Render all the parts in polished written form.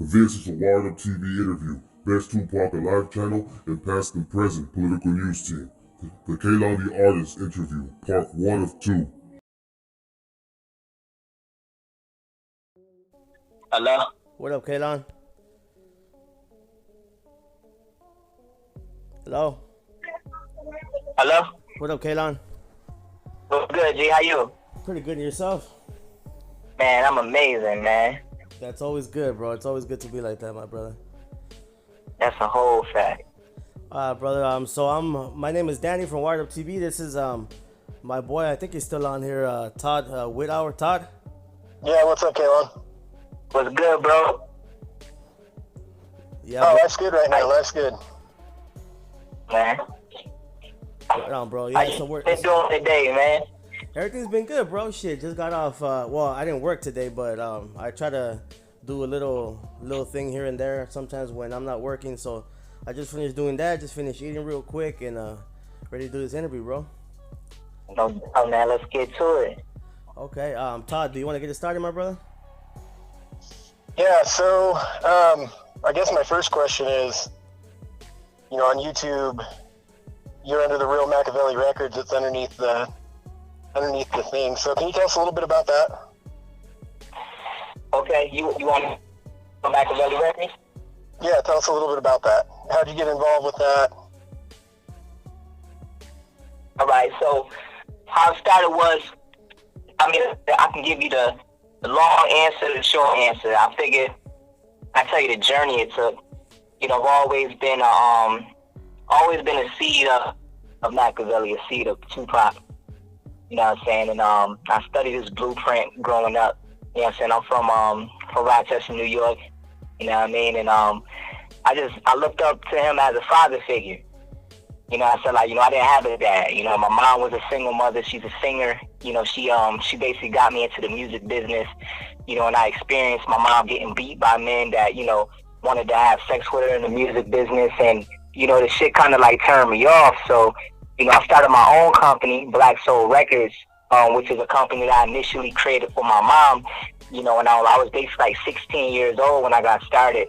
This is a Wired Up TV interview. Best Tupac Alive channel and past and present political news team. The K-Lon the Artist interview, part 1 of 2. Hello? What up, K-Lon? Hello? Hello? What up, K-Lon? What's good, G? How you? Pretty good in yourself? Man, I'm amazing, man. That's always good, bro. It's always good to be like that, my brother. That's a whole fact. Brother, my name is Danny from Wired Up TV. This is my boy, I think he's still on here, Todd Whithour. Todd? Yeah, what's up, K-Lon? What's good, bro? Yeah, Oh, that's good right now. That's good. Man. right on, bro. How Yeah, so you been doing today, man? everything's been good, bro. Shit, just got off. Well, I didn't work today, but I try to do a little thing here and there sometimes when I'm not working. So I just finished doing that. Just finished eating real quick and ready to do this interview, bro. No, man, let's get to it. Okay. Todd, do you want to get it started, my brother? Yeah, so I guess my first question is, on YouTube, you're under the real Makaveli Records. It's underneath the thing. So can you tell us a little bit about that? Okay, you want to go back to Makaveli Records? Yeah, tell us a little bit about that. How'd you get involved with that? All right, so how it started was, I can give you the long answer, the short answer. I figured I tell you the journey it took. I've always been a seed of Makaveli, a seed of Tupac. You know what I'm saying? And I studied his blueprint growing up. You know what I'm saying? I'm from Rochester, New York. You know what I mean? And I looked up to him as a father figure. I said, I didn't have a dad. My mom was a single mother. She's a singer. She basically got me into the music business. And I experienced my mom getting beat by men that, wanted to have sex with her in the music business. And, the shit kind of turned me off. So, I started my own company, Black Soul Records, which is a company that I initially created for my mom. And I was basically 16 years old when I got started.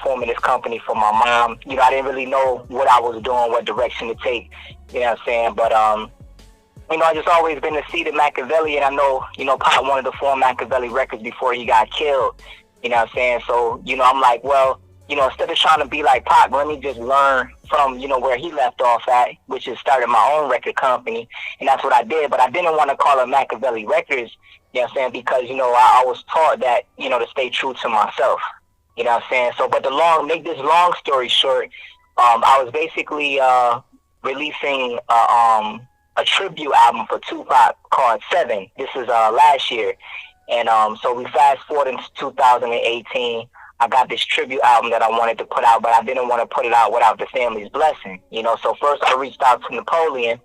Forming this company for my mom. I didn't really know what I was doing, what direction to take, you know what I'm saying? But, I just always been the seed of Makaveli, and I know, Pop wanted to form Makaveli Records before he got killed, you know what I'm saying? So, I'm like, well, instead of trying to be like Pop, let me just learn from, where he left off at, which is started my own record company, and that's what I did. But I didn't want to call it Makaveli Records, you know what I'm saying? Because, I was taught that, to stay true to myself. You know what I'm saying? So, but make this long story short, I was basically releasing a tribute album for Tupac called 7. This is last year. And so we fast forward into 2018. I got this tribute album that I wanted to put out, but I didn't want to put it out without the family's blessing. So first I reached out to Napoleon,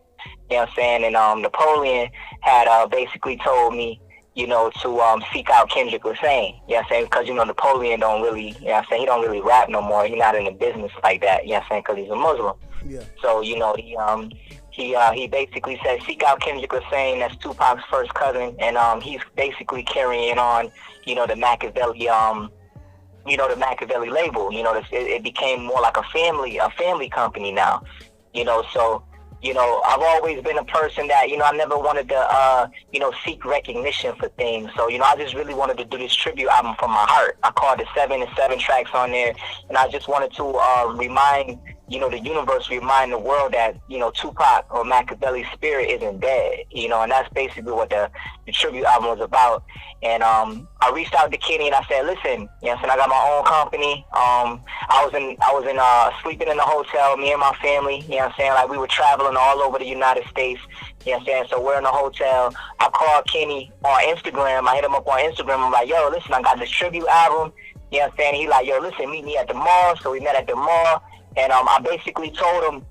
you know what I'm saying? And Napoleon had basically told me, to seek out Kendrick Lasane, you know what I'm saying? Because, Napoleon don't really, you know what I'm saying, he don't really rap no more. He's not in the business like that, you know what I'm saying, because he's a Muslim. Yeah. So, he basically said, seek out Kendrick Lasane, that's Tupac's first cousin, and he's basically carrying on, the Makaveli, the Makaveli label. It became more like a family company now, so... I've always been a person that, I never wanted to, seek recognition for things. So, I just really wanted to do this tribute album from my heart. I called it 7 and 7 tracks on there. And I just wanted to remind, the universe, remind the world that, Tupac or Makaveli's spirit isn't dead, and that's basically what the tribute album was about. And I reached out to Kenny and I said, listen, I got my own company. I was in sleeping in a hotel, me and my family, we were traveling all over the United States, so we're in a hotel. I called Kenny on Instagram. I hit him up on Instagram. I'm like, yo, listen, I got this tribute album, He like, yo, listen, meet me at the mall. So we met at the mall. And I basically told him,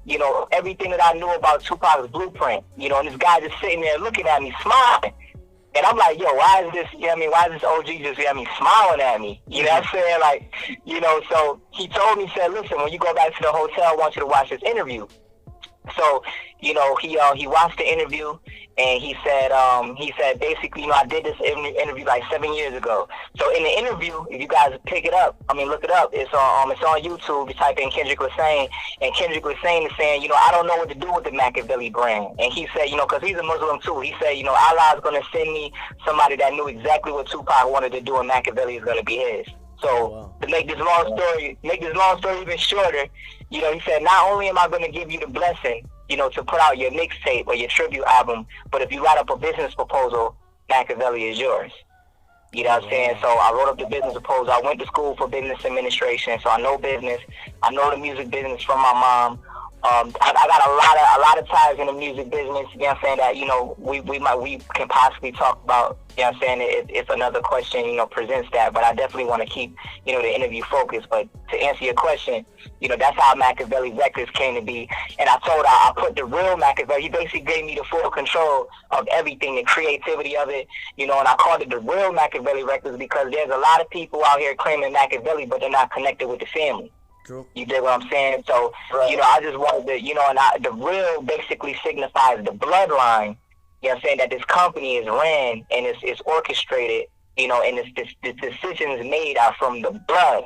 everything that I knew about Tupac's blueprint, and this guy just sitting there looking at me, smiling. And I'm like, yo, why is this, why is this OG just, smiling at me? You know what I'm saying? So he told me, said, listen, when you go back to the hotel, I want you to watch this interview. So, he watched the interview, and he said basically, I did this interview like 7 years ago. So in the interview, if you guys pick it up, look it up. It's on YouTube. You type in Kendrick Lassagne, and Kendrick Lassagne is saying, I don't know what to do with the Makaveli brand. And he said, because he's a Muslim too. He said, Allah's gonna send me somebody that knew exactly what Tupac wanted to do, and Makaveli is gonna be his. So to make this long story even shorter, he said, not only am I going to give you the blessing, to put out your mixtape or your tribute album, but if you write up a business proposal, Makaveli is yours. You know what I'm saying? So I wrote up the business proposal. I went to school for business administration, so I know business. I know the music business from my mom. I got a lot of ties in the music business, you know what I'm saying, that, we can possibly talk about, you know what I'm saying, if another question, presents that, but I definitely want to keep, the interview focused. But to answer your question, that's how Makaveli Records came to be. And I told her, I put the real Makaveli, he basically gave me the full control of everything, the creativity of it, and I called it the real Makaveli Records because there's a lot of people out here claiming Makaveli, but they're not connected with the family. True. You dig what I'm saying? So, I just wanted to, the real basically signifies the bloodline, you know what I'm saying, that this company is ran and it's orchestrated, and the decisions made are from the blood,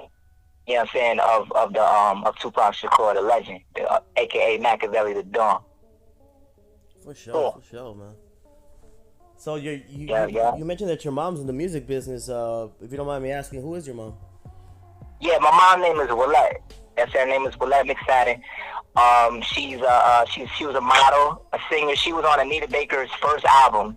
you know what I'm saying, of Tupac Shakur, the legend, a.k.a. Makaveli the Don. For sure, man. So you mentioned that your mom's in the music business. If you don't mind me asking, who is your mom? Yeah, my mom's name is Willette. Her name is Willette McFadden. She was a model, a singer. She was on Anita Baker's first album.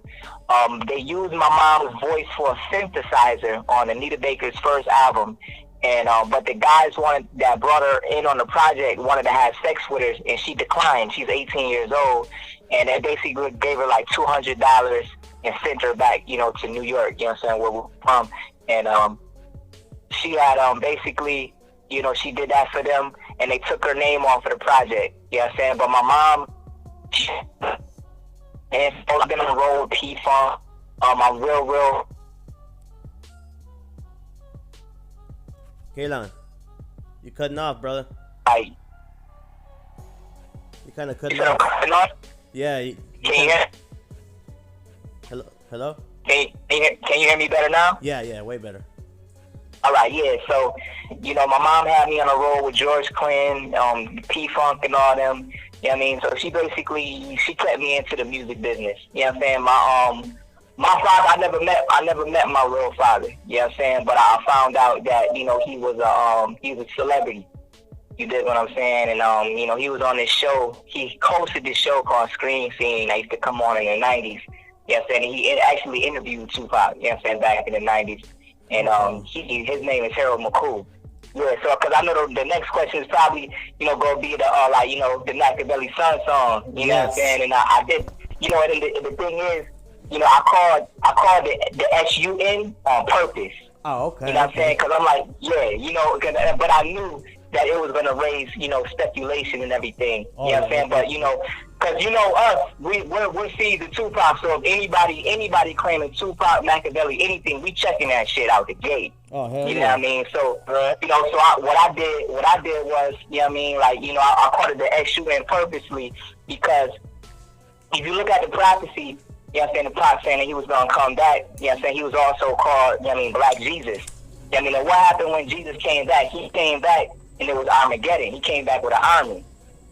They used my mom's voice for a synthesizer on Anita Baker's first album, and but the guys that brought her in on the project wanted to have sex with her, and she declined. She's 18 years old, and they basically gave her like $200 and sent her back, to New York. You know what I'm saying, where we're from, and she had basically, she did that for them, and they took her name off of the project. You know what I'm saying? But my mom, and I've been on the road with P-Funk. I'm real. K-Lon, you cutting off, brother. You kind of cutting said I'm off. cutting off? Yeah. Can you hear? Hello? Can you hear me better now? Yeah, way better. All right, yeah. So, my mom had me on a roll with George Clinton, P-Funk and all them. You know what I mean? So she kept me into the music business. You know what I'm saying? My father, I never met my real father. You know what I'm saying? But I found out that, he was a celebrity. You dig what I'm saying? And, he was on this show. He hosted this show called Screen Scene that used to come on in the 90s. You know what I'm saying? And he actually interviewed Tupac, you know what I'm saying, back in the 90s. And his name is Harold McCool. Yeah, so because I know the next question is probably, going to be the Makaveli Sun song. You know what I'm saying? And I did, and the thing is, I called the S-U-N on purpose. Oh, okay. You know what I'm saying? Because I'm like, yeah, but I knew that it was going to raise, speculation and everything. You know what I'm saying? But, because us, we're seeing the Tupac. So if anybody claiming Tupac, Makaveli, anything, we checking that shit out the gate. Oh, hell you know what I mean? So what I did was, you know what I mean, like, I called it the S-U-N purposely because if you look at the prophecy, you know what I'm saying, the Pac saying that he was gonna come back, you know what I'm saying, he was also called, you know what I mean, Black Jesus. You know what I mean, and what happened when Jesus came back? He came back and it was Armageddon. He came back with an army.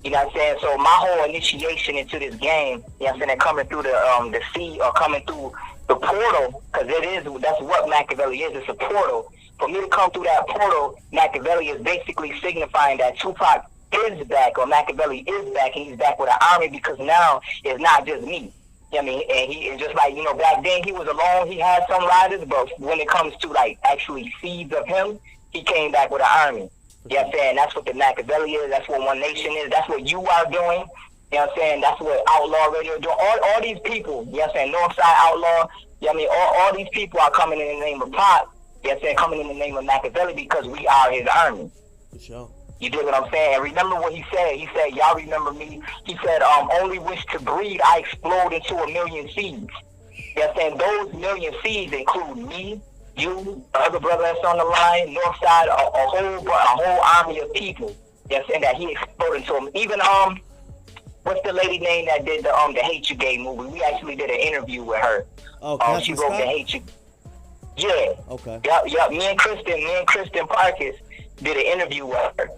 You know what I'm saying? So my whole initiation into this game, you know what I'm saying, and coming through the sea or coming through the portal, because that's what Makaveli is, it's a portal. For me to come through that portal, Makaveli is basically signifying that Tupac is back, or Makaveli is back, and he's back with an army, because now it's not just me. You know what I mean? And he is just like, back then he was alone, he had some riders, but when it comes to like actually seeds of him, he came back with an army. You know what I'm saying? That's what the Makaveli is. That's what One Nation is. That's what you are doing. You know what I'm saying? That's what Outlaw Radio doing. All these people, you know what I'm saying? Northside Outlaw, you know what I mean? All these people are coming in the name of Pac, you know what I'm saying? Coming in the name of Makaveli because we are his army. For sure. You dig what I'm saying? And remember what he said. He said, y'all remember me? He said, only wish to breed, I explode into 1,000,000 seeds. You know what I'm saying? Those 1,000,000 seeds include me, you, the other brother that's on the line, Northside, a whole army of people. You know what I'm saying? That he exploded to them. Even what's the lady name that did the Hate You Gay movie? We actually did an interview with her. Oh, She wrote the Hate You. Yeah. Okay. Yup. Me and Kristen Parkes did an interview with her.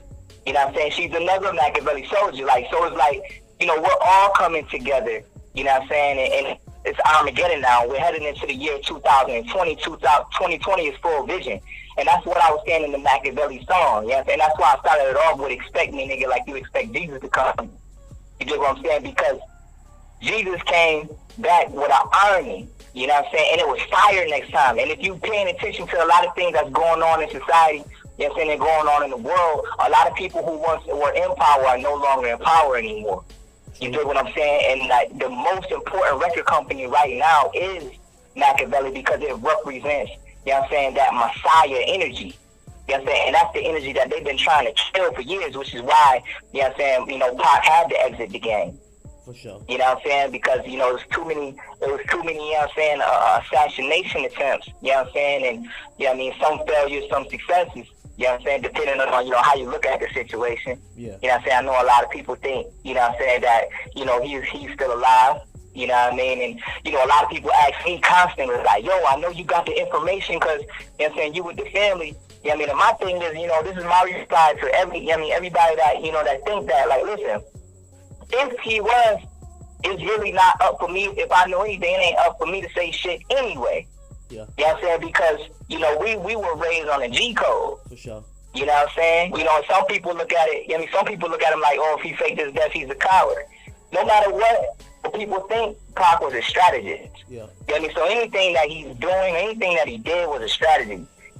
You know what I'm saying? She's another Makaveli soldier. Like, so it's like, you know, we're all coming together. You know what I'm saying? And it's Armageddon now. We're heading into the year 2020. 2020 is full vision. And that's what I was saying in the Makaveli song. Yeah, and that's why I started it off with expect me, nigga, like you expect Jesus to come. You get what I'm saying? Because Jesus came back with an army. You know what I'm saying? And it was fire next time. And if you paying attention to a lot of things that's going on in society, you know what I'm saying, and going on in the world, a lot of people who once were in power are no longer in power anymore. You get what I'm saying? And like the most important record company right now is Makaveli because it represents, you know what I'm saying, that Messiah energy. You know what I'm saying? And that's the energy that they've been trying to kill for years, which is why, you know what I'm saying, you know, Pac had to exit the game. For sure. You know what I'm saying? Because, you know, there was too many, you know what I'm saying, assassination attempts, you know what I'm saying? And, you know what I mean, some failures, some successes. You know what I'm saying? Depending on, you know, how you look at the situation. Yeah. You know what I'm saying? I know a lot of people think, you know what I'm saying, that, you know, he's still alive. You know what I mean? And, you know, a lot of people ask me constantly, like, yo, I know you got the information because, you know what I'm saying, you with the family. You know what I mean? And my thing is, you know, this is my reply to everybody that, you know, that think that, like, listen, if he was, it's really not up for me. If I know anything, it ain't up for me to say shit anyway. Yeah. You know what I'm saying? Because, you know, we were raised on a G code. For sure. You know what I'm saying? You know, some people look at it, I mean, some people look at him like, oh, if he faked his death, he's a coward. No matter what, people think Pac was a strategist. Yeah. You know what I mean? So anything that he's doing, anything that he did was a strategy.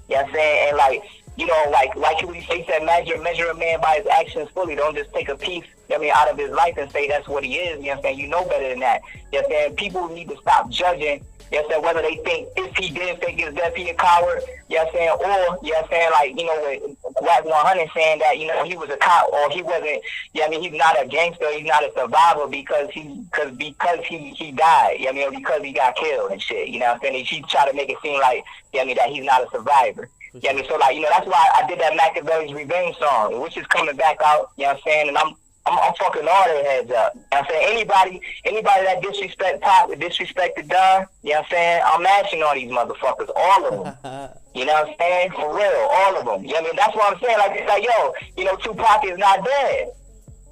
You know what I'm saying? And like, you know, like he said, measure a man by his actions fully. Don't just take a piece, you know what I mean, out of his life and say that's what he is. You know what I'm saying? You know better than that. You know what I'm saying? People need to stop judging. You know what I'm saying? Whether they think if he did fake his death, he a coward. You know what I'm saying? Or, you know what I'm saying? Like, you know, with Wack 100 saying that, you know, he was a coward or he wasn't, you know what I mean? He's not a gangster. He's not a survivor because he died. You know what I mean? Because he got killed and shit. You know what I'm saying? He tried to make it seem like, you know what I mean, that he's not a survivor. You know what I mean? So, like, you know, that's why I did that Makaveli's Revenge song, which is coming back out, you know what I'm saying? And I'm fucking all their heads up. You know what I'm saying? Anybody that disrespect Pac, disrespect the Don, you know what I'm saying? I'm mashing all these motherfuckers, all of them. You know what I'm saying? For real, all of them. You know what I mean? That's what I'm saying. Like, it's like, yo, you know, Tupac is not dead.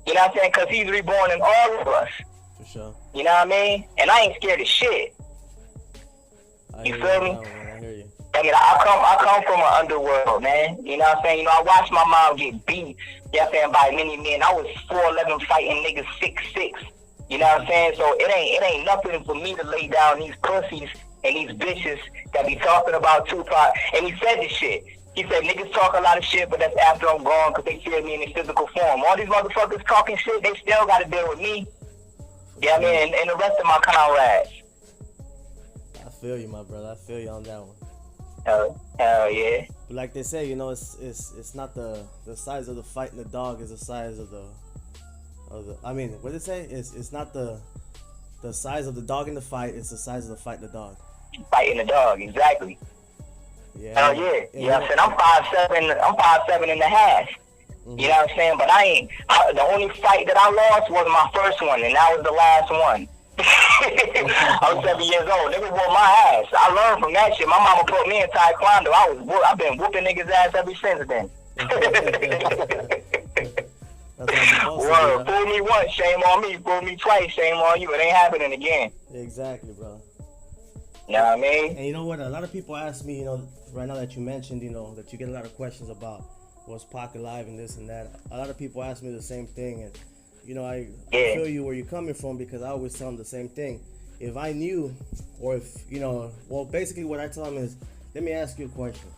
You know what I'm saying? Because he's reborn in all of us. For sure. You know what I mean? And I ain't scared of shit. You feel me? I hear you. I mean, I come from an underworld, man. You know what I'm saying? You know, I watched my mom get beat, you know what I'm saying, by many men. I was 4'11" fighting niggas 6'6". You know what I'm saying? So it ain't nothing for me to lay down these pussies and these bitches that be talking about Tupac. And he said this shit. He said, niggas talk a lot of shit, but that's after I'm gone because they fear me in their physical form. All these motherfuckers talking shit, they still got to deal with me. You know what I mean? And the rest of my comrades. I feel you, my brother. I feel you on that one. Hell yeah. But like they say, you know, it's not the size of the fight in the dog, is the size of the I mean, what did it say? It's not the size of the dog in the fight, it's the size of the fight in the dog. Fighting the dog, exactly. Yeah. Hell yeah. You know what I'm saying? I'm 5'7" and a half. Mm-hmm. You know what I'm saying? But the only fight that I lost was my first one, and that was the last one. I was 7 years old. Niggas whooped my ass. I learned from that shit. My mama put me in taekwondo. I've been whooping niggas' ass ever since then. Word. Fool me once, shame on me. Fool me twice, shame on you. It ain't happening again. Exactly, bro. You know what I mean? And you know what? A lot of people ask me, you know, right now that you mentioned, you know, that you get a lot of questions about was Pac alive and this and that. A lot of people ask me the same thing, and you know, I feel you where you're coming from because I always tell them the same thing. If I knew, or if, you know, well, basically what I tell them is, let me ask you a question.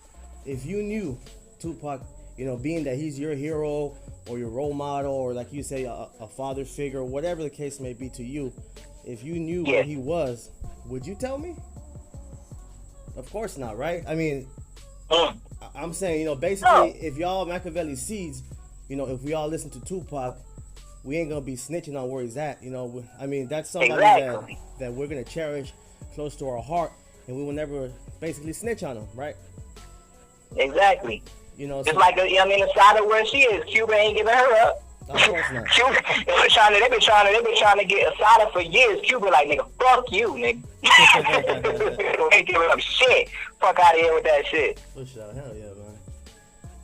If you knew Tupac, you know, being that he's your hero or your role model or like you say, a father figure, whatever the case may be to you, if you knew where he was, would you tell me? Of course not, right? I mean, I'm saying, you know, basically, if y'all Makaveli seeds, you know, if we all listen to Tupac, we ain't gonna be snitching on where he's at, you know. I mean, that's somebody that we're gonna cherish close to our heart, and we will never basically snitch on him, right? Exactly. You know, just like, you know what I mean, the side of where she is, Cuba ain't giving her up. Of course not. Cuba, they've been trying to get Asada for years. Cuba like, nigga, fuck you, nigga. They ain't giving up shit. Fuck out of here with that shit. For sure, hell yeah, man.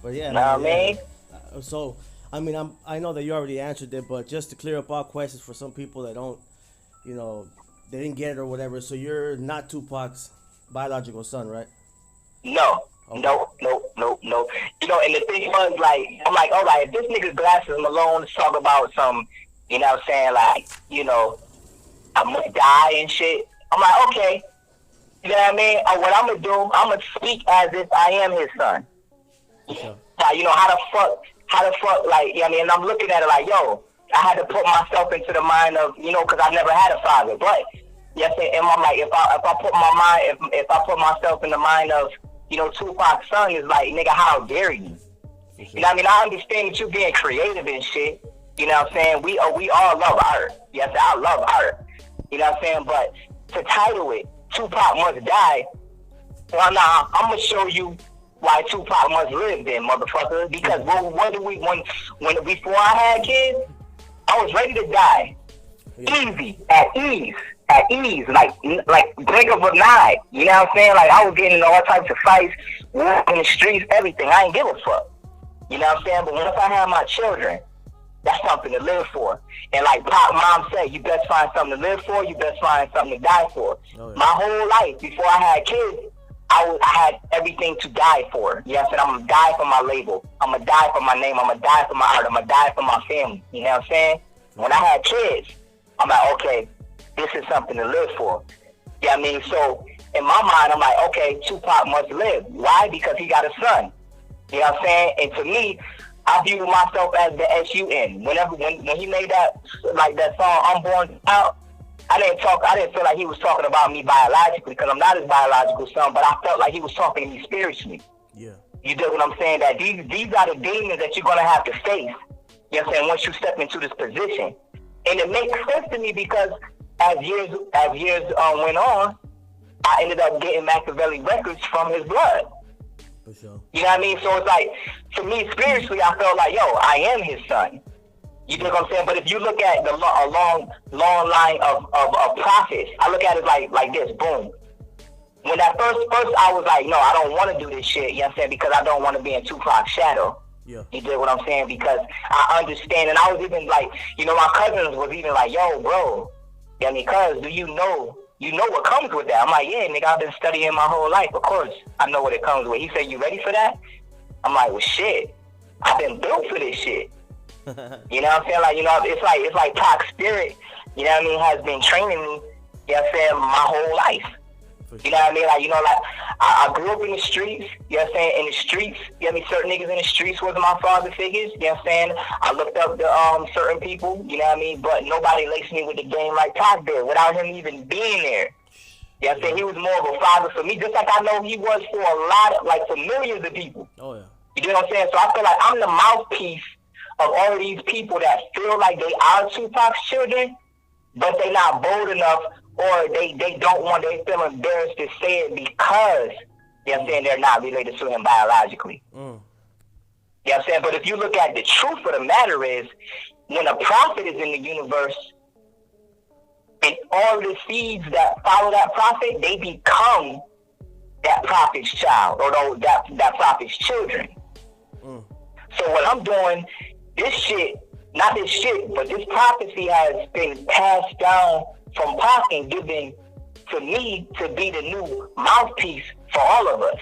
But yeah, Know man, what I mean? So, I mean, I know that you already answered it, but just to clear up all questions for some people that don't, you know, they didn't get it or whatever. So you're not Tupac's biological son, right? No. Okay. No. You know, and the thing was, like, I'm like, all right, if this nigga Glasses Malone is talking about some, you know what I'm saying, like, you know, I must die and shit. I'm like, okay. You know what I mean? What I'm going to do, I'm going to speak as if I am his son. Okay. You know, how the fuck, like, you know what I mean? And I'm looking at it like, yo, I had to put myself into the mind of, you know, because I never had a father. But, yes, and I'm like, if I put myself in the mind of, you know, Tupac's son, is like, nigga, how dare you? Sure. You know what I mean? I understand that you being creative and shit. You know what I'm saying? We all love art. Yes, I love art. You know what I'm saying? But to title it, Tupac Must Die, well, nah, I'm going to show you why Tupac must live then, motherfucker. Because when before I had kids, I was ready to die. Yeah. Easy, at ease, like blink of an eye. You know what I'm saying? Like, I was getting in all types of fights, walking the streets, everything. I ain't give a fuck. You know what I'm saying? But once I have my children, that's something to live for. And like Pop Mom said, you best find something to live for, you best find something to die for. Oh, yeah. My whole life, before I had kids, I had everything to die for. You know what I'm saying? I'm going to die for my label. I'm going to die for my name. I'm going to die for my art. I'm going to die for my family. You know what I'm saying? When I had kids, I'm like, okay, this is something to live for. You know what I mean? So in my mind, I'm like, okay, Tupac must live. Why? Because he got a son. You know what I'm saying? And to me, I view myself as the S-U-N. When he made that song, Unborn Out, I didn't feel like he was talking about me biologically, because I'm not his biological son, but I felt like he was talking to me spiritually. Yeah. You get what I'm saying? That these are the demons that you're going to have to face. You know what I'm saying? Once you step into this position. And it makes sense to me, because as years went on, I ended up getting Makaveli Records from his blood. For sure. You know what I mean? So it's like, to me, spiritually, I felt like, yo, I am his son. You know what I'm saying? But if you look at a long line of prophets, I look at it like this, boom. When that first I was like, no, I don't want to do this shit, you know what I'm saying? Because I don't want to be in Tupac's shadow. Yeah. You get what I'm saying? Because I understand, and I was even like, you know, my cousins was even like, yo, bro, I mean, cuz, do you know what comes with that? I'm like, yeah, nigga, I've been studying my whole life. Of course, I know what it comes with. He said, you ready for that? I'm like, well, shit, I've been built for this shit. You know what I'm saying? Like, you know, it's like Pac's spirit, you know what I mean, has been training me, you know what I'm saying, my whole life. You know what I mean? Like, you know, like, I grew up in the streets, you know what I'm saying? In the streets, you know what I mean? Certain niggas in the streets was my father figures, you know what I'm saying? I looked up to certain people, you know what I mean? But nobody laced me with the game like Pac did, without him even being there. You know what I'm saying? He was more of a father for me, just like I know he was for a lot of, like, for millions of people. Oh, yeah. You know what I'm saying? So I feel like I'm the mouthpiece of all of these people that feel like they are Tupac's children, but they not bold enough, or they don't want, they feel embarrassed to say it because, you know what I'm saying, they're not related to him biologically. You know what I'm saying? But if you look at the truth of the matter is, when a prophet is in the universe, and all the seeds that follow that prophet, they become that prophet's child, or that prophet's children. So what I'm doing, this shit, not this shit, but this prophecy has been passed down from Pac and given to me to be the new mouthpiece for all of us.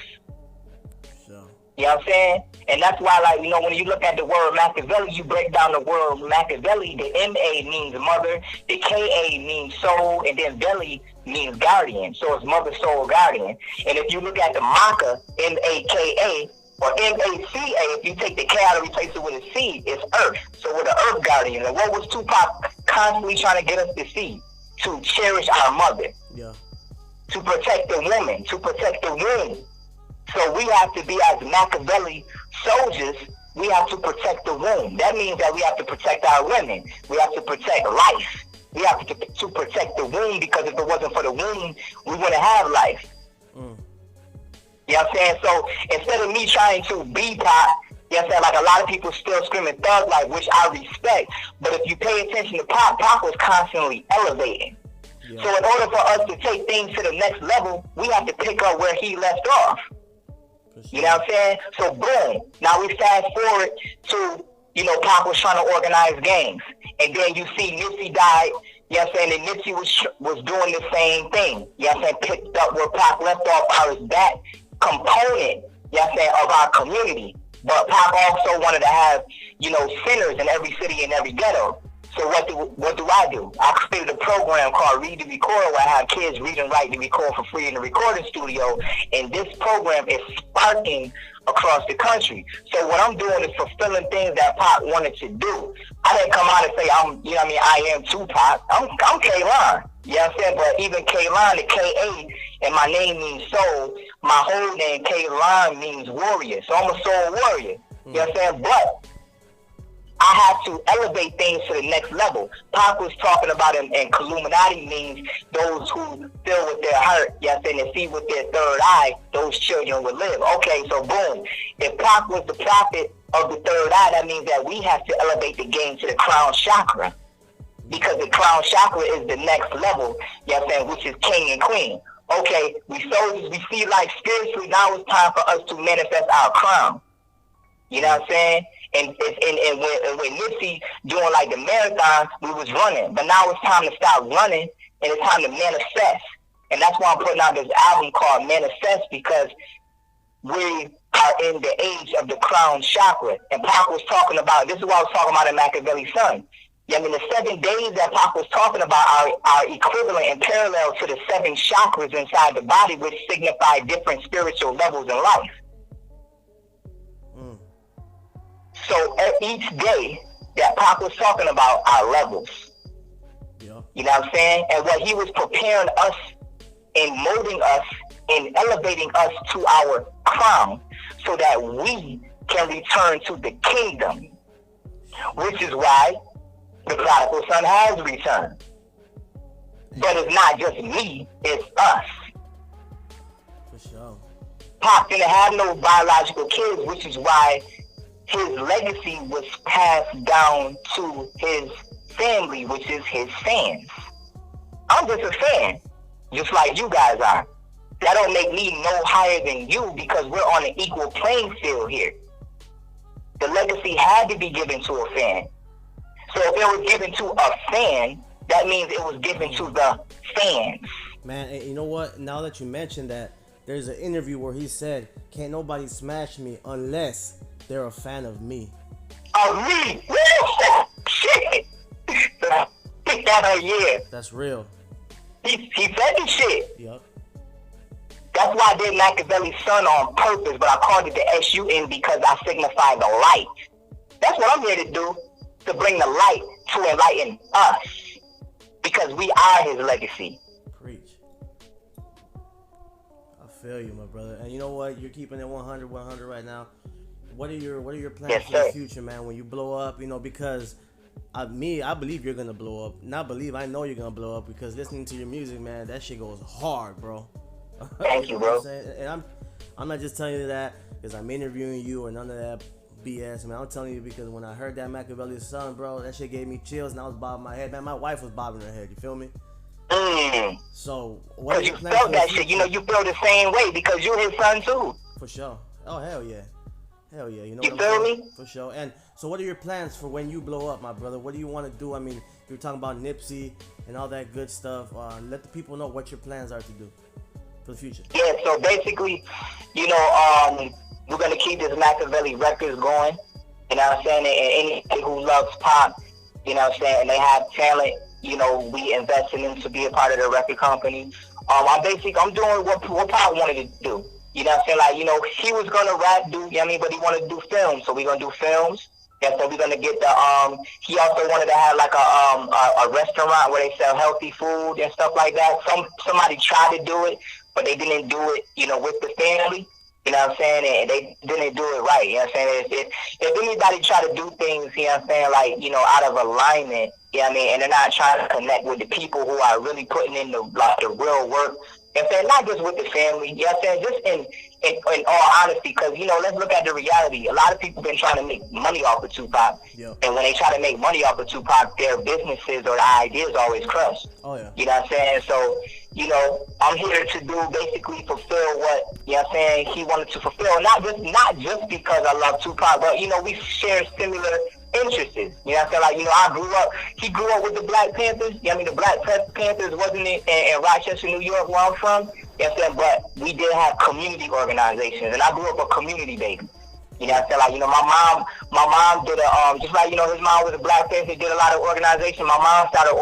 So. You know what I'm saying? And that's why, like, you know, when you look at the word Makaveli, you break down the word Makaveli, the M-A means mother, the K-A means soul, and then Veli means guardian. So it's mother, soul, guardian. And if you look at the Maka, M-A-K-A, or M-A-C-A, if you take the K out and replace it with a C, it's earth. So we're the earth guardian. And what was Tupac constantly trying to get us to see? To cherish our mother. Yeah. To protect the woman, to protect the womb. So we have to be, as Makaveli soldiers, we have to protect the womb. That means that we have to protect our women. We have to protect life. We have to protect the womb, because if it wasn't for the womb, we wouldn't have life. You know what I'm saying? So instead of me trying to be Pac You know what I'm saying? Like a lot of people still screaming thug life, which I respect. But if you pay attention to Pac, Pac was constantly elevating. Yeah. So in order for us to take things to the next level, we have to pick up where he left off. Sure. You know what I'm saying? So boom. Now we fast forward to, you know, Pac was trying to organize gangs. And then you see Nipsey died. You know what I'm saying? And Nipsey was doing the same thing. You know what I'm saying? Picked up where Pac left off out of that component, you know what I'm saying, of our community. But Pac also wanted to have, you know, centers in every city and every ghetto. So what do I do? I created a program called Read to Record, where I have kids read and write to record for free in the recording studio. And this program is sparking across the country. So what I'm doing is fulfilling things that Pac wanted to do. I didn't come out and say you know what I mean, I am Tupac. I'm K-Lon. You know what I'm saying? But even K-Lon, the K-A, and my name means soul. My whole name, K-Lon, means warrior. So I'm a soul warrior. You know what I'm saying? But I have to elevate things to the next level. Pac was talking about, and Illuminati means those who feel with their heart, you know what I'm saying, and see with their third eye, those children will live. Okay, so boom. If Pac was the prophet of the third eye, that means that we have to elevate the game to the crown chakra. Because the crown chakra is the next level, you know what I'm saying, which is king and queen. Okay, we soldiers, we see like spiritually, now it's time for us to manifest our crown. You know what I'm saying? And when Nipsey doing like the marathon, we was running. But now it's time to stop running, and it's time to manifest. And that's why I'm putting out this album called Manifest, because we are in the age of the crown chakra. And Pac was talking about, this is what I was talking about in Makaveli Son. I mean, the 7 days that Pac was talking about are equivalent and parallel to the 7 chakras inside the body, which signify different spiritual levels in life. So each day that Pac was talking about are levels. Yeah. You know what I'm saying? And what he was preparing us and molding us and elevating us to our crown so that we can return to the kingdom. Which is why the prodigal son has returned. But it's not just me, it's us. For sure. Pac didn't have no biological kids, which is why his legacy was passed down to his family, which is his fans. I'm just a fan, just like you guys are. That don't make me no higher than you, because we're on an equal playing field here. The legacy had to be given to a fan. So if it was given to a fan, that means it was given to the fans. Man, you know what? Now that you mentioned that, there's an interview where he said, "Can't nobody smash me unless they're a fan of me." Of me? Shit! Pick that up, yeah. That's real. He said this shit. Yep. That's why I did Makaveli Son on purpose, but I called it the S-U-N because I signify the light. That's what I'm here to do, to bring the light to enlighten us, because we are his legacy. Preach. I feel you, my brother. And you know what? You're keeping it 100 right now. What are your plans for the future, man? When you blow up, you know, because I believe you're gonna blow up. Not believe, I know you're gonna blow up, because listening to your music, man, that shit goes hard, bro. Thank you, bro. And I'm not just telling you that because I'm interviewing you or none of that BS, man. I'm telling you because when I heard that Makaveli Son, bro, that shit gave me chills, and I was bobbing my head, man. My wife was bobbing her head. You feel me? So what? Because you felt that shit. You know, you feel the same way because you're his son too. For sure. Oh hell yeah. Hell yeah, you know you feel me? For sure. And so what are your plans for when you blow up, my brother? What do you want to do? I mean, you're talking about Nipsey and all that good stuff. Let the people know what your plans are to do for the future. Yeah, so basically, you know, we're going to keep this Makaveli Records going, you know what I'm saying? And anybody who loves pop, you know what I'm saying, and they have talent, you know, we invest in them to be a part of the record company. I'm doing what Pop wanted to do. You know what I'm saying? Like, you know, he was going to rap, you know what I mean, but he wanted to do films, so we're going to do films. Yeah, so we're going to get the, he also wanted to have like a restaurant where they sell healthy food and stuff like that. Somebody tried to do it, but they didn't do it, you know, with the family. You know what I'm saying? And they didn't do it right. You know what I'm saying? If anybody try to do things, you know what I'm saying, like, you know, out of alignment, you know what I mean, and they're not trying to connect with the people who are really putting in the real work You know what I'm saying? Not just with the family, you know what I'm saying? Just in all honesty, because, you know, let's look at the reality. A lot of people been trying to make money off of Tupac. Yep. And when they try to make money off of Tupac, their businesses or the ideas always crush. Oh, yeah. You know what I'm saying? So, you know, I'm here to do basically fulfill what, you know what I'm saying, he wanted to fulfill. Not just because I love Tupac, but, you know, we share similar interests. You know what I'm saying? Like, you know, he grew up with the Black Panthers. You know what I mean? The Black Panthers wasn't in Rochester, New York, where I'm from. You know what I'm saying? But we did have community organizations, and I grew up a community baby. You know what I'm saying? Like, you know, my mom did just like, you know, his mom was a Black Panther, did a lot of organization. My mom started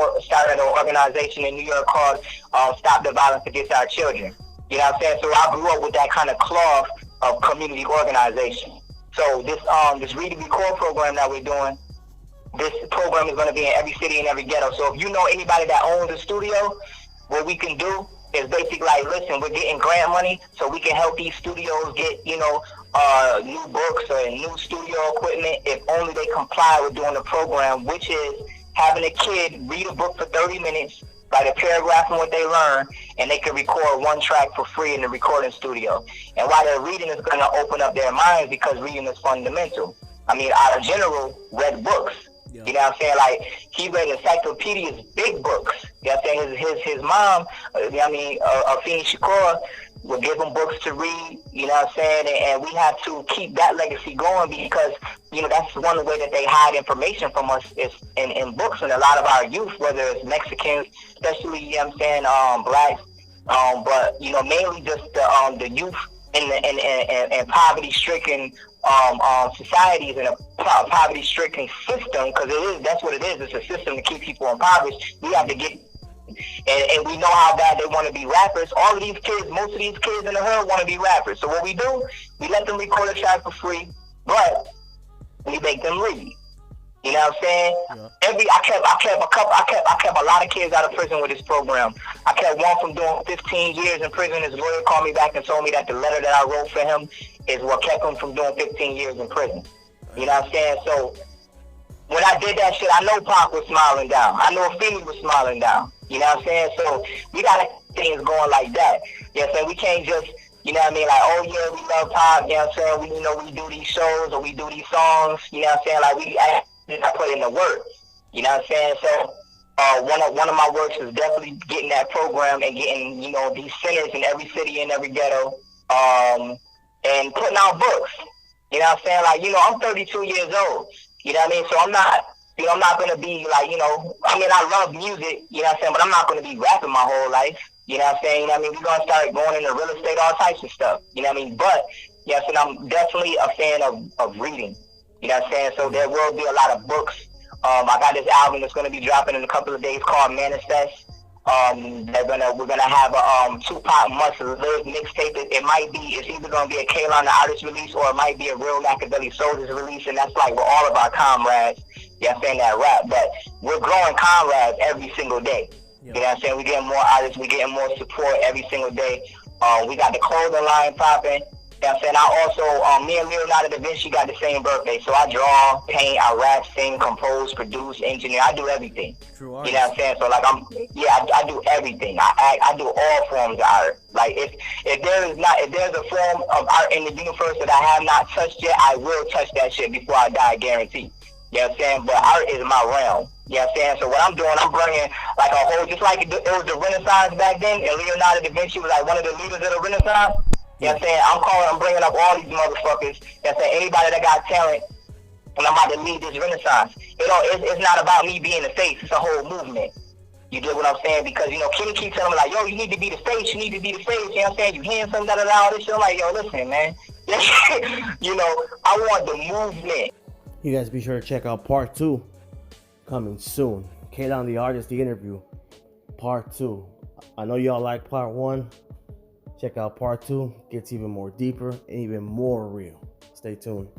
an organization in New York called Stop the Violence Against Our Children. You know what I'm saying? So I grew up with that kind of cloth of community organization. So this Read and Record program that we're doing, this program is going to be in every city and every ghetto. So if you know anybody that owns a studio, what we can do is basically like, listen, we're getting grant money so we can help these studios get, you know, new books or new studio equipment if only they comply with doing the program, which is having a kid read a book for 30 minutes, write a paragraph on what they learn, and they can record one track for free in the recording studio. And while they're reading, it's going to open up their minds because reading is fundamental. I mean, I general read books. Yeah. You know what I'm saying? Like, he read encyclopedias, big books. You know what I'm saying? His mom, you know what I mean, Afeni Shakur, would give him books to read, you know what I'm saying? And we have to keep that legacy going because, you know, that's one way that they hide information from us is in books. And a lot of our youth, whether it's Mexicans, especially, you know what I'm saying, blacks, but, you know, mainly just the youth in poverty-stricken societies and a poverty-stricken system, because that's what it is. It's a system to keep people impoverished. We have to get, and we know how bad they want to be rappers. All of these kids, most of these kids in the hood want to be rappers. So what we do, we let them record a track for free, but we make them read. You know what I'm saying? Yeah. I kept a lot of kids out of prison with this program. I kept one from doing 15 years in prison. His lawyer called me back and told me that the letter that I wrote for him is what kept him from doing 15 years in prison. You know what I'm saying? So when I did that shit, I know Pac was smiling down. I know Afeni was smiling down. You know what I'm saying? So we got things going like that. You know what I'm saying? We can't just, you know what I mean? Like, oh yeah, we love Pac. You know what I'm saying? We do these shows or we do these songs. You know what I'm saying? Like I put in the work. You know what I'm saying? So one of my works is definitely getting that program and getting, you know, these centers in every city and every ghetto, and putting out books. You know what I'm saying? Like, you know, I'm 32 years old. You know what I mean? So I'm not going to be like, you know, I mean, I love music, you know what I'm saying? But I'm not going to be rapping my whole life. You know what I'm saying? You know what I mean? We're going to start going into real estate, all types of stuff. You know what I mean? But, you know what I'm saying? I'm definitely a fan of reading. You know what I'm saying? So there will be a lot of books. I got this album that's going to be dropping in a couple of days called Manifest. We're gonna have a Tupac Must Live mixtape. It's either gonna be a K-Lon the artist release or it might be a real Makaveli Soldiers release, and that's like with all of our comrades. Yeah, I'm saying that rap, but we're growing comrades every single day. You know what I'm saying? We're getting more artists, we're getting more support every single day. We got the clothing line popping. You know what I'm saying? I also, me and Leonardo da Vinci got the same birthday. So I draw, paint, I rap, sing, compose, produce, engineer. I do everything. True artist. You know what I'm saying? So like I do everything. I do all forms of art. Like if there's a form of art in the universe that I have not touched yet, I will touch that shit before I die, guaranteed. You know what I'm saying? But art is my realm. You know what I'm saying? So what I'm doing, I'm bringing like a whole, just like it was the Renaissance back then, and Leonardo da Vinci was like one of the leaders of the Renaissance. You know what I'm saying? I'm bringing up all these motherfuckers. You know what I'm saying? Anybody that got talent, and I'm about to lead this Renaissance. It's not about me being the face. It's a whole movement. You get what I'm saying? Because, you know, Kenny keeps telling me, like, yo, you need to be the face. You need to be the face. You know what I'm saying? You hearing something, all this shit. I'm like, yo, listen, man. You know, I want the movement. You guys be sure to check out part 2 coming soon. K-Lon the artist, the interview. Part 2. I know y'all like part 1. Check out part 2. Gets even more deeper and even more real. Stay tuned.